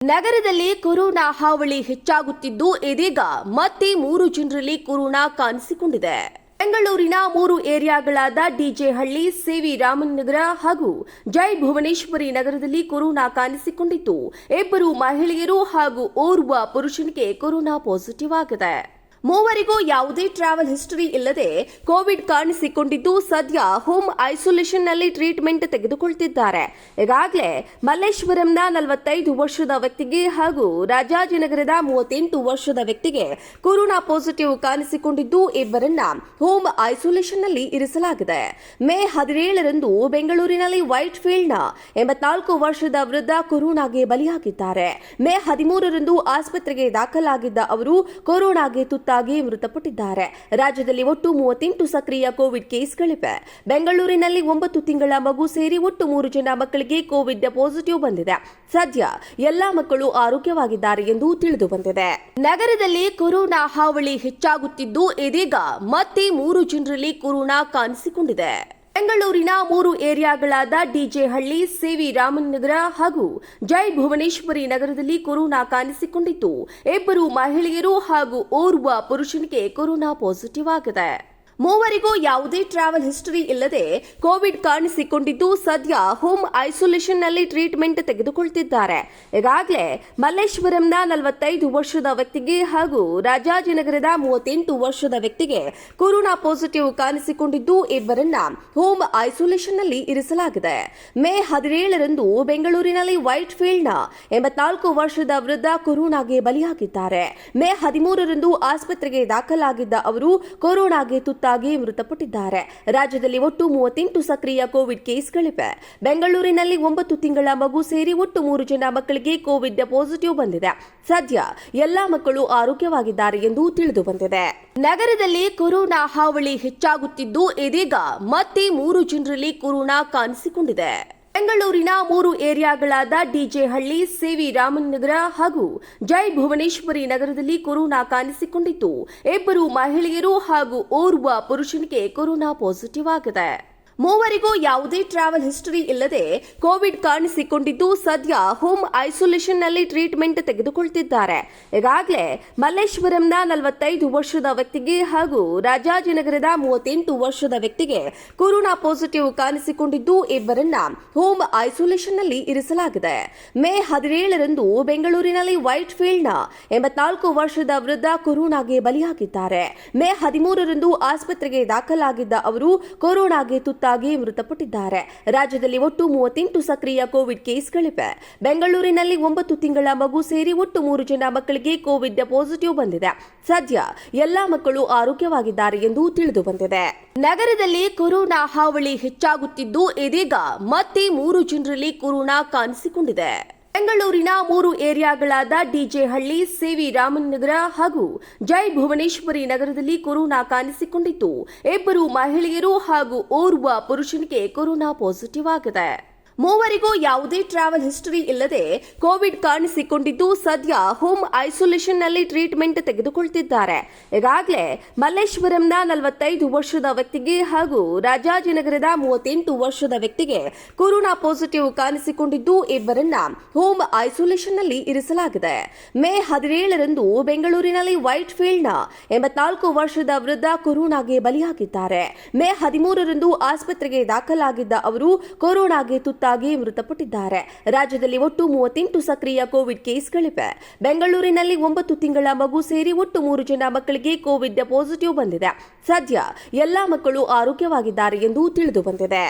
ನಗರದಲ್ಲಿ ಕೊರೋನಾ ಹಾವಳಿ ಹೆಚ್ಚಾಗುತ್ತಿದ್ದು ಇದೀಗ ಮತ್ತೆ 3 ಜನರಲ್ಲಿ ಕೊರೋನಾ ಕಾಣಿಸಿಕೊಂಡಿದೆ. ಬೆಂಗಳೂರಿನ 3 ಏರಿಯಾಗಳಾದ ಡಿಜೆಹಳ್ಳಿ, ಸಿವಿ ರಾಮನಗರ ಹಾಗೂ ಜೈ ಭುವನೇಶ್ವರಿ ನಗರದಲ್ಲಿ ಕೊರೋನಾ ಕಾಣಿಸಿಕೊಂಡಿದ್ದು 2 ಮಹಿಳೆಯರು ಹಾಗೂ ಓರ್ವ ಪುರುಷನಿಗೆ ಕೊರೋನಾ ಪಾಸಿಟಿವ್ ಆಗಿದೆ. ಮೂವರಿಗೂ ಯಾವುದೇ ಟ್ರಾವೆಲ್ ಹಿಸ್ಟರಿ ಇಲ್ಲದೆ ಕೋವಿಡ್ ಕಾಣಿಸಿಕೊಂಡಿದ್ದು ಸದ್ಯ ಹೋಮ್ ಐಸೋಲೇಷನ್ನಲ್ಲಿ ಟ್ರೀಟ್ಮೆಂಟ್ ತೆಗೆದುಕೊಳ್ಳುತ್ತಿದ್ದಾರೆ. ಈಗಾಗಲೇ ಮಲ್ಲೇಶ್ವರಂನ 45 ವರ್ಷದ ವ್ಯಕ್ತಿಗೆ ಹಾಗೂ ರಾಜಾಜಿನಗರದ 38 ವರ್ಷದ ವ್ಯಕ್ತಿಗೆ ಕೊರೋನಾ ಪಾಸಿಟಿವ್ ಕಾಣಿಸಿಕೊಂಡಿದ್ದು ಇಬ್ಬರನ್ನ ಹೋಮ್ ಐಸೋಲೇಷನ್ನಲ್ಲಿ ಇರಿಸಲಾಗಿದೆ. ಮೇ 17ರಂದು ಬೆಂಗಳೂರಿನಲ್ಲಿ ವೈಟ್ ಫೀಲ್ಡ್ನ 84 ವರ್ಷದ ವೃದ್ಧ ಕೊರೋನಾಗೆ ಬಲಿಯಾಗಿದ್ದಾರೆ. ಮೇ 13ರಂದು ಆಸ್ಪತ್ರೆಗೆ ದಾಖಲಾಗಿದ್ದ ಅವರು ಕೊರೋನಾಗೆ ಮೃತಪಟ್ಟಿದ್ದಾರೆ. ರಾಜ್ಯದಲ್ಲಿ ಒಟ್ಟು 38 ಸಕ್ರಿಯ ಕೋವಿಡ್ ಕೇಸ್ಗಳಿವೆ. ಬೆಂಗಳೂರಿನಲ್ಲಿ 9 ತಿಂಗಳ ಮಗು ಸೇರಿ ಒಟ್ಟು 3 ಜನ ಮಕ್ಕಳಿಗೆ ಕೋವಿಡ್ ಪಾಸಿಟಿವ್ ಬಂದಿದೆ. ಸದ್ಯ ಎಲ್ಲಾ ಮಕ್ಕಳು ಆರೋಗ್ಯವಾಗಿದ್ದಾರೆ ಎಂದು ತಿಳಿದು ಬಂದಿದೆ. ನಗರದಲ್ಲಿ ಕೊರೋನಾ ಹಾವಳಿ ಹೆಚ್ಚಾಗುತ್ತಿದ್ದು ಇದೀಗ ಮತ್ತೆ 3 ಜನರಲ್ಲಿ ಕೊರೋನಾ ಕಾಣಿಸಿಕೊಂಡಿದೆ. ಬೆಂಗಳೂರಿನ 3 ಏರಿಯಾಗಳಾದ ಡಿಜೆಹಳ್ಳಿ, ಸಿವಿ ರಾಮನಗರ ಹಾಗೂ ಜೈ ಭುವನೇಶ್ವರಿ ನಗರದಲ್ಲಿ ಕೊರೋನಾ ಕಾಣಿಸಿಕೊಂಡಿದ್ದು 2 ಮಹಿಳೆಯರು ಹಾಗೂ ಓರ್ವ ಪುರುಷನಿಗೆ ಕೊರೋನಾ ಪಾಸಿಟಿವ್ ಆಗಿದೆ. ಮೂವರಿಗೂ ಯಾವುದೇ ಟ್ರಾವೆಲ್ ಹಿಸ್ಟರಿ ಇಲ್ಲದೆ ಕೋವಿಡ್ ಕಾಣಿಸಿಕೊಂಡಿದ್ದು ಸದ್ಯ ಹೋಮ್ ಐಸೋಲೇಷನ್ನಲ್ಲಿ ಟ್ರೀಟ್ಮೆಂಟ್ ತೆಗೆದುಕೊಳ್ಳುತ್ತಿದ್ದಾರೆ. ಈಗಾಗಲೇ ಮಲ್ಲೇಶ್ವರಂನ 45 ವರ್ಷದ ವ್ಯಕ್ತಿಗೆ ಹಾಗೂ ರಾಜಾಜಿನಗರದ 38 ವರ್ಷದ ವ್ಯಕ್ತಿಗೆ ಕೊರೋನಾ ಪಾಸಿಟಿವ್ ಕಾಣಿಸಿಕೊಂಡಿದ್ದು ಇಬ್ಬರನ್ನ ಹೋಮ್ ಐಸೋಲೇಷನ್ನಲ್ಲಿ ಇರಿಸಲಾಗಿದೆ. ಮೇ 17ರಂದು ಬೆಂಗಳೂರಿನಲ್ಲಿ ವೈಟ್ ಫೀಲ್ಡ್ನ 84 ವರ್ಷದ ವೃದ್ಧ ಕೊರೋನಾಗೆ ಬಲಿಯಾಗಿದ್ದಾರೆ. ಮೇ 13ರಂದು ಆಸ್ಪತ್ರೆಗೆ ದಾಖಲಾಗಿದ್ದ ಅವರು ಕೊರೋನಾಗೆ ಮೃತಪಟ್ಟಿದ್ದಾರೆ. ರಾಜ್ಯದಲ್ಲಿ ಒಟ್ಟು 38 ಸಕ್ರಿಯ ಕೋವಿಡ್ ಕೇಸ್ಗಳಿವೆ. ಬೆಂಗಳೂರಿನಲ್ಲಿ 9 ತಿಂಗಳ ಮಗು ಸೇರಿ ಒಟ್ಟು 3 ಜನ ಮಕ್ಕಳಿಗೆ ಕೋವಿಡ್ ಪಾಸಿಟಿವ್ ಬಂದಿದೆ. ಸದ್ಯ ಎಲ್ಲಾ ಮಕ್ಕಳು ಆರೋಗ್ಯವಾಗಿದ್ದಾರೆ ಎಂದು ತಿಳಿದು ಬಂದಿದೆ. ನಗರದಲ್ಲಿ ಕೊರೋನಾ ಹಾವಳಿ ಹೆಚ್ಚಾಗುತ್ತಿದ್ದು ಇದೀಗ ಮತ್ತೆ 3 ಜನರಲ್ಲಿ ಕೊರೋನಾ ಕಾಣಿಸಿಕೊಂಡಿದೆ. ಬೆಂಗಳೂರಿನ 3 ಏರಿಯಾಗಳಾದ ಡಿಜೆಹಳ್ಳಿ, ಸಿವಿ ರಾಮನಗರ ಹಾಗೂ ಜೈ ಭುವನೇಶ್ವರಿ ನಗರದಲ್ಲಿ ಕೊರೋನಾ ಕಾಣಿಸಿಕೊಂಡಿದ್ದು 2 ಮಹಿಳೆಯರು ಹಾಗೂ ಓರ್ವ ಪುರುಷನಿಗೆ ಕೊರೋನಾ ಪಾಸಿಟಿವ್ ಆಗಿದೆ. ಮೂವರಿಗೂ ಯಾವುದೇ ಟ್ರಾವೆಲ್ ಹಿಸ್ಟರಿ ಇಲ್ಲದೆ ಕೋವಿಡ್ ಕಾಣಿಸಿಕೊಂಡಿದ್ದು ಸದ್ಯ ಹೋಮ್ ಐಸೋಲೇಷನ್ನಲ್ಲಿ ಟ್ರೀಟ್ಮೆಂಟ್ ತೆಗೆದುಕೊಳ್ಳುತ್ತಿದ್ದಾರೆ. ಈಗಾಗಲೇ ಮಲ್ಲೇಶ್ವರಂನ 45 ವರ್ಷದ ವ್ಯಕ್ತಿಗೆ ಹಾಗೂ ರಾಜಾಜಿನಗರದ 38 ವರ್ಷದ ವ್ಯಕ್ತಿಗೆ ಕೊರೋನಾ ಪಾಸಿಟಿವ್ ಕಾಣಿಸಿಕೊಂಡಿದ್ದು ಇಬ್ಬರನ್ನ ಹೋಮ್ ಐಸೋಲೇಷನ್ನಲ್ಲಿ ಇರಿಸಲಾಗಿದೆ. ಮೇ 17ರಂದು ಬೆಂಗಳೂರಿನಲ್ಲಿ ವೈಟ್ ಫೀಲ್ಡ್ನ 84 ವರ್ಷದ ವೃದ್ಧ ಕೊರೋನಾಗೆ ಬಲಿಯಾಗಿದ್ದಾರೆ. ಮೇ 13ರಂದು ಆಸ್ಪತ್ರೆಗೆ ದಾಖಲಾಗಿದ್ದ ಅವರು ಕೊರೋನಾಗೆ ಮೃತಪಟ್ಟಿದ್ದಾರೆ. ರಾಜ್ಯದಲ್ಲಿ ಒಟ್ಟು 38 ಸಕ್ರಿಯ ಕೋವಿಡ್ ಕೇಸ್ಗಳಿವೆ. ಬೆಂಗಳೂರಿನಲ್ಲಿ 9 ತಿಂಗಳ ಮಗು ಸೇರಿ ಒಟ್ಟು 3 ಜನ ಮಕ್ಕಳಿಗೆ ಕೋವಿಡ್ ಪಾಸಿಟಿವ್ ಬಂದಿದೆ. ಸದ್ಯ ಎಲ್ಲಾ ಮಕ್ಕಳು ಆರೋಗ್ಯವಾಗಿದ್ದಾರೆ ಎಂದು ತಿಳಿದು ಬಂದಿದೆ. ನಗರದಲ್ಲಿ ಕೊರೋನಾ ಹಾವಳಿ ಹೆಚ್ಚಾಗುತ್ತಿದ್ದು ಇದೀಗ ಮತ್ತೆ 3 ಜನರಲ್ಲಿ ಕೊರೋನಾ ಕಾಣಿಸಿಕೊಂಡಿದೆ. ಬೆಂಗಳೂರಿನ 3 ಏರಿಯಾಗಳಾದ ಡಿಜೆಹಳ್ಳಿ, ಸಿವಿ ರಾಮನಗರ ಹಾಗೂ ಜೈ ಭುವನೇಶ್ವರಿ ನಗರದಲ್ಲಿ ಕೊರೋನಾ ಕಾಣಿಸಿಕೊಂಡಿದ್ದು 2 ಮಹಿಳೆಯರು ಹಾಗೂ ಓರ್ವ ಪುರುಷನಿಗೆ ಕೊರೋನಾ ಪಾಸಿಟಿವ್ ಆಗಿದೆ. ಮೂವರಿಗೂ ಯಾವುದೇ ಟ್ರಾವೆಲ್ ಹಿಸ್ಟರಿ ಇಲ್ಲದೆ ಕೋವಿಡ್ ಕಾಣಿಸಿಕೊಂಡಿದ್ದು ಸದ್ಯ ಹೋಮ್ ಐಸೋಲೇಷನ್ನಲ್ಲಿ ಟ್ರೀಟ್ಮೆಂಟ್ ತೆಗೆದುಕೊಳ್ಳುತ್ತಿದ್ದಾರೆ. ಈಗಾಗಲೇ ಮಲ್ಲೇಶ್ವರಂನ 45 ವರ್ಷದ ವ್ಯಕ್ತಿಗೆ ಹಾಗೂ ರಾಜಾಜಿನಗರದ 38 ವರ್ಷದ ವ್ಯಕ್ತಿಗೆ ಕೊರೋನಾ ಪಾಸಿಟಿವ್ ಕಾಣಿಸಿಕೊಂಡಿದ್ದು ಇಬ್ಬರನ್ನ ಹೋಮ್ ಐಸೋಲೇಷನ್ನಲ್ಲಿ ಇರಿಸಲಾಗಿದೆ. ಮೇ 17ರಂದು ಬೆಂಗಳೂರಿನಲ್ಲಿ ವೈಟ್ ಫೀಲ್ಡ್ನ 84 ವರ್ಷದ ವೃದ್ಧ ಕೊರೋನಾಗೆ ಬಲಿಯಾಗಿದ್ದಾರೆ. ಮೇ 13ರಂದು ಆಸ್ಪತ್ರೆಗೆ ದಾಖಲಾಗಿದ್ದ ಅವರು ಕೊರೋನಾಗೆ ಮೃತಪಟ್ಟಿದ್ದಾರೆ. ರಾಜ್ಯದಲ್ಲಿ ಒಟ್ಟು 38 ಸಕ್ರಿಯ ಕೋವಿಡ್ ಕೇಸ್ಗಳಿವೆ. ಬೆಂಗಳೂರಿನಲ್ಲಿ 9 ತಿಂಗಳ ಮಗು ಸೇರಿ ಒಟ್ಟು 3 ಜನ ಮಕ್ಕಳಿಗೆ ಕೋವಿಡ್ ಪಾಸಿಟಿವ್ ಬಂದಿದೆ. ಸದ್ಯ ಎಲ್ಲಾ ಮಕ್ಕಳು ಆರೋಗ್ಯವಾಗಿದ್ದಾರೆ ಎಂದು ತಿಳಿದು ಬಂದಿದೆ.